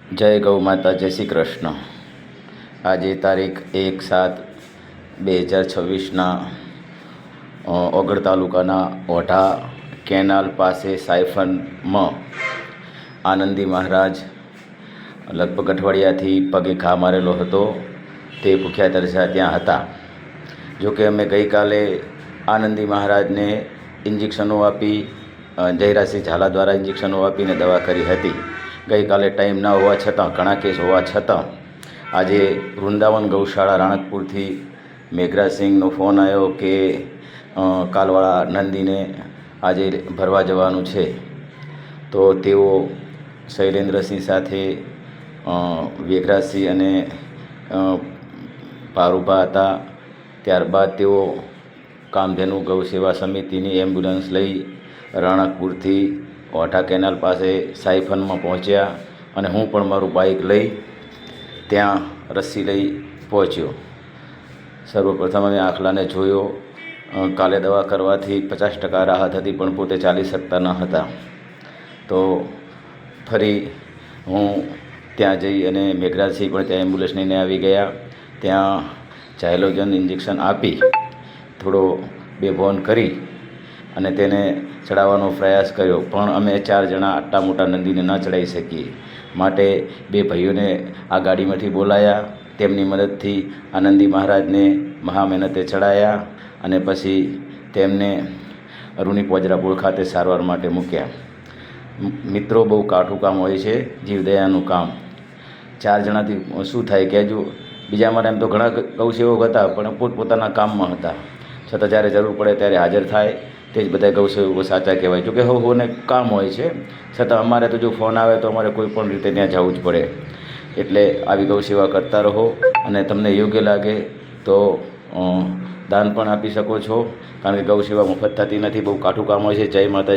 જય ગૌ માતા, જય શ્રી કૃષ્ણ। આજે તારીખ 1/7/2026ના ઓગળ તાલુકાના ઓઢા કેનાલ પાસે સાયફનમાં આનંદી મહારાજ લગભગ અઠવાડિયાથી પગે ઘા મારેલો હતો, તે ભૂખ્યા તરસ્યા ત્યાં હતા। જોકે અમે ગઈકાલે આનંદી મહારાજને ઇન્જેક્શનો આપી, જયરાજસિંહ ઝાલા દ્વારા ઇન્જેક્શનો આપીને દવા કરી હતી। ગઈકાલે ટાઈમ ના હોવા છતાં, ઘણા કેસ હોવા છતાં આજે વૃંદાવન ગૌશાળા રાણકપુરથી મેઘરાજસિંહનો ફોન આવ્યો કે કાલવાળા નંદીને આજે ભરવા જવાનું છે, તો તેઓ શૈલેન્દ્રસિંહ સાથે મેઘરાજસિંહ અને પારુભા હતા। ત્યારબાદ તેઓ કામધેનુ ગૌ સેવા સમિતિની એમ્બ્યુલન્સ લઈ રાણકપુરથી ઓઢા કેનાલ પાસે સાયફનમાં પહોંચ્યા અને હું પણ મારું બાઇક લઈ ત્યાં રસી લઈ પહોંચ્યો। સર્વપ્રથમ અમે આખલાને જોયો। કાલે દવા કરવાથી 50% રાહત હતી, પણ પોતે ચાલી શકતા ન હતા। તો ફરી હું ત્યાં જઈ અને મેઘરાજસિંહ પણ ત્યાં એમ્બ્યુલન્સ લઈને આવી ગયા। ત્યાં ઝાયલોજન ઇન્જેક્શન આપી થોડો બેભાન કરી અને તેને ચડાવવાનો પ્રયાસ કર્યો, પણ અમે 4 જણા આટલા મોટા નંદીને ન ચડાવી શકીએ, માટે 2 ભાઈઓને આ ગાડીમાંથી બોલાયા। તેમની મદદથી આનંદી મહારાજને મહા મહેનતે ચડાયા અને પછી તેમને અરુણી પોજરાપોળ ખાતે સારવાર માટે મૂક્યા। મિત્રો, બહુ કાઠું કામ હોય છે, જીવદયાનું કામ। 4 જણાથી શું થાય કહેજો। બીજા માટે એમ તો ઘણા ગૌસેવક હતા, પણ પોતપોતાના કામમાં હતા, છતાં જ્યારે જરૂર પડે ત્યારે હાજર થાય, તે જ બધા ગૌસેવકો સાચા કહેવાય। જોકે હોને કામ હોય છે, છતાં અમારે તો જો ફોન આવે તો અમારે કોઈ પણ રીતે ત્યાં જવું જ પડે। એટલે આવી ગૌસેવા કરતા રહો, અને તમને યોગ્ય લાગે તો દાન પણ આપી શકો છો, કારણ કે ગૌસેવા મફત થતી નથી, બહુ કાઠું કામ હોય છે। જય માતાજી।